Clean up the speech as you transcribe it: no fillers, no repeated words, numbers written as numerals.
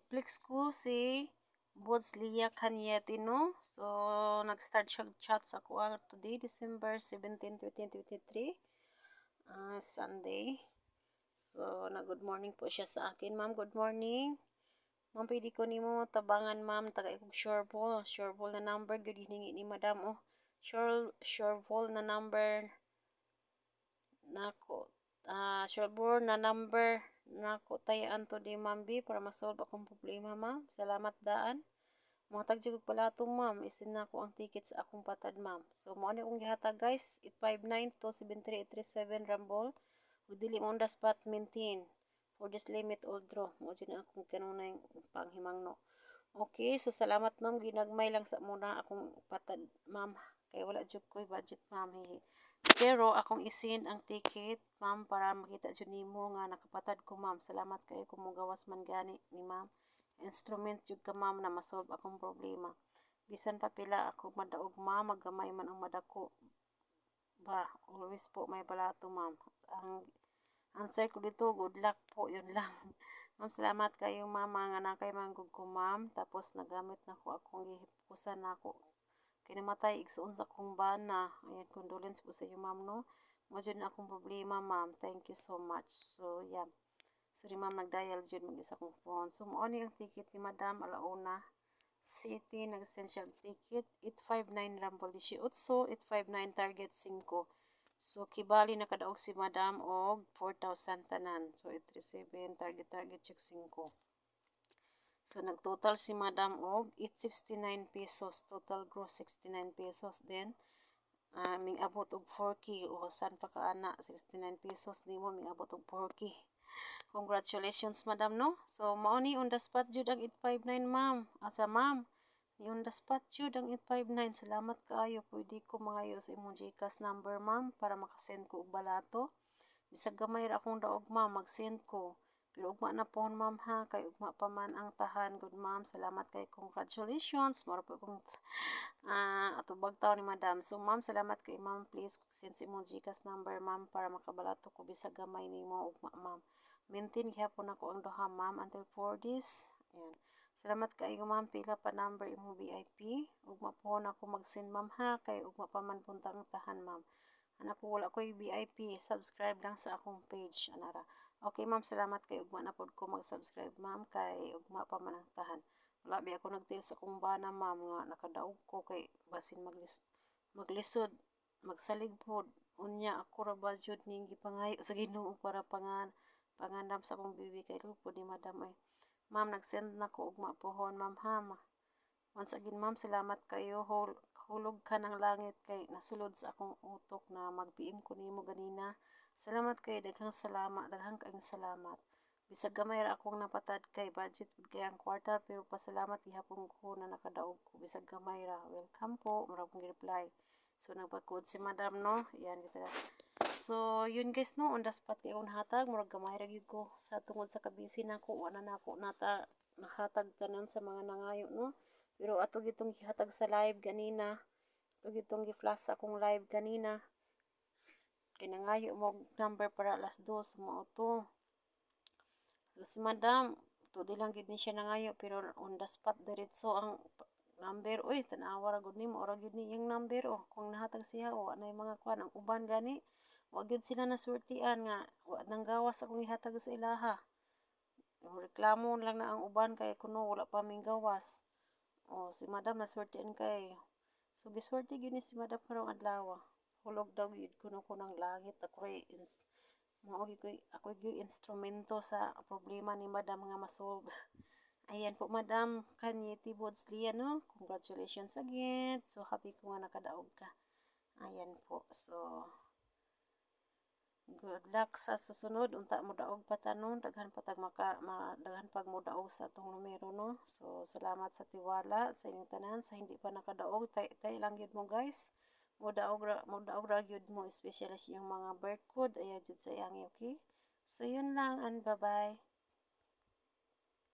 flex ko si Bods Lia Canyete, no? So, nag-start siya chat sa ko today, December 17, 2023, Sunday. So, good morning po siya sa akin. Ma'am, good morning. Ma'am, pwede ko nimo tabangan, ma'am, taga ikog sure ball na number, good hiningi ni madam, oh. Sure ball na number nako. Sure ball na number nako tayaan to di ma'am B para ma-solve akong problema, ma'am. Salamat daan. Mga tagjug pala to, ma'am. Isin na ko ang ticket sa akong patad, ma'am. So, mo ani akong gihatag, guys. 859-273-837 Rumble. Ug dili mo on the spot maintain for this limit all draw. Mo dyan akong kanunay panghimangno. Okay, so salamat, ma'am. Ginagmay lang sa muna akong patad, ma'am. Kaya wala jud ko'y budget, ma'am. Pero akong isin ang ticket, ma'am, para makita jud nimo nga nakapatad ko, ma'am. Salamat kayo kung mugawas man gani ni ma'am. Instrument jud ka, ma'am, na ma-solve akong problema. Bisan pa pila ako madaog, ma'am, maggamay man ang madako. Ba, always po may balato, ma'am. Ang answer ko dito, good luck po, yun lang. Ma'am, salamat kayo, ma'am, mga nakay manggug ko, ma'am. Tapos nagamit na ko akong gihipusan na ako. Kinamatay igsuon sa kong bana. Ayan, condolence po sa iyo, ma'am, no? Mo na akong problema, ma'am. Thank you so much. So, yan. Sorry, ma'am, nag-dial dyan mag-isa kong phone. So, mo yung ticket ni Madam Alauna City. Nag-send siya ticket. 859 Rumble 18. 859 target 5. So, kibali nakadaog si Madam og 4,000 tanan. So, 837 target check 5. So, nag-total si Madam og 869 pesos. Total gross 69 pesos. Then, ming abot og 4K. O, san pa ka ana? 69 pesos. Di mo ming abot og 4K. Congratulations, Madam, no? So, mauni on the spot jud ang 859, ma'am. Asa, ma'am? Ni on the spot jud ang 859. Salamat kaayo. Pwede ko mangayo sa imong GCash number, ma'am, para makasend ko og balato. Bisag gamay ra akong daog, ma'am, mag-send ko. Pero ugma na po, ma'am, ha. Kay ugma pa man ang tahan. Good, ma'am. Salamat kay congratulations. Mara po kong atubag tao ni Madam. So, ma'am, salamat kay ma'am. Please, send si imong GCash number, ma'am, para makabalato ko bisag gamay nimo ugma, ma'am. Maintain gihapon ako ang duha, ma'am, until 4 days. Ayan. Salamat kayo, ma'am. Pila pa number imong VIP. Ugma po na ako mag-send, ma'am, ha. Kay ugma pa man puntang tahan, ma'am. Anak ko wala ko'y VIP. Subscribe lang sa akong page, anara. Okay, ma'am, salamat kay ugma na pod ko mag-subscribe, ma'am, kay ugma pa man ang tahan. Wala bi ako nagtil sa kong bana, ma'am, nga nakadaog ko kay basin maglisod, magsalig pod. Unya ako ra ba jud ning gipangayo sa Ginoo para pangandam sa akong bibi kay lupo ni Madam ay. Ma'am, nag-send na ko ugma pohon, ma'am, ha. Once again, ma'am, salamat kayo. Hulog ka ng langit kay nasulod sa akong utok na mag-PM ko nimo ganina. Salamat kay daghang kayong salamat. Bisag gamay ra akong napatad kay budget pud kay ang kwarta, pero pasalamat gihapon ko na nakadaog ko bisag gamay ra. Welcome po, mura akong reply. So nagpag-code si Madam, no. Yan kita. So yun, guys, no, on the spot kay akong hatag, murag gamay ra gyud ko sa tungod sa kabisi nako, wala na ako nahatag tanan sa mga nangayo, no. Pero ato gitong gihatag sa live ganina. Ato gitong gi-flash sa akong live ganina. Kaya nangayo mo number para alas 2 mo to. So si Madam, to di lang gid ni siya nangayo pero on the spot diretso ang number. Uy, tanawa ra gud nimo, ora gid ni yung number, oh. Kung nahatag siya o na yung mga kwan ang uban gani, wa gid sila nasultian nga wa nang gawas akong ihatag sa ilaha. Reklamo lang na ang uban kay kuno wala pa ming gawas. Oh, si Madam nasultian kay. So biswerte gyud ni si Madam karong adlaw. Hulog daw yun kuno ko ng langit. Ako yung instrumento sa problema ni Madam nga masolve. Ayan po, Madam Canyete Bodslia, no? Congratulations again. So happy ko nga nakadaog ka. Ayan po. So good luck sa susunod. Unta mo daog pa tanong. Daghan pag mo daog sa atong numero, no? So salamat sa tiwala sa inyong tanan. Sa hindi pa nakadaog, tay lang yun mo, guys. Mudaog ra gyud mo, especially yung mga barcode, ayan jud sa iyang, okay? So yun lang, and bye bye.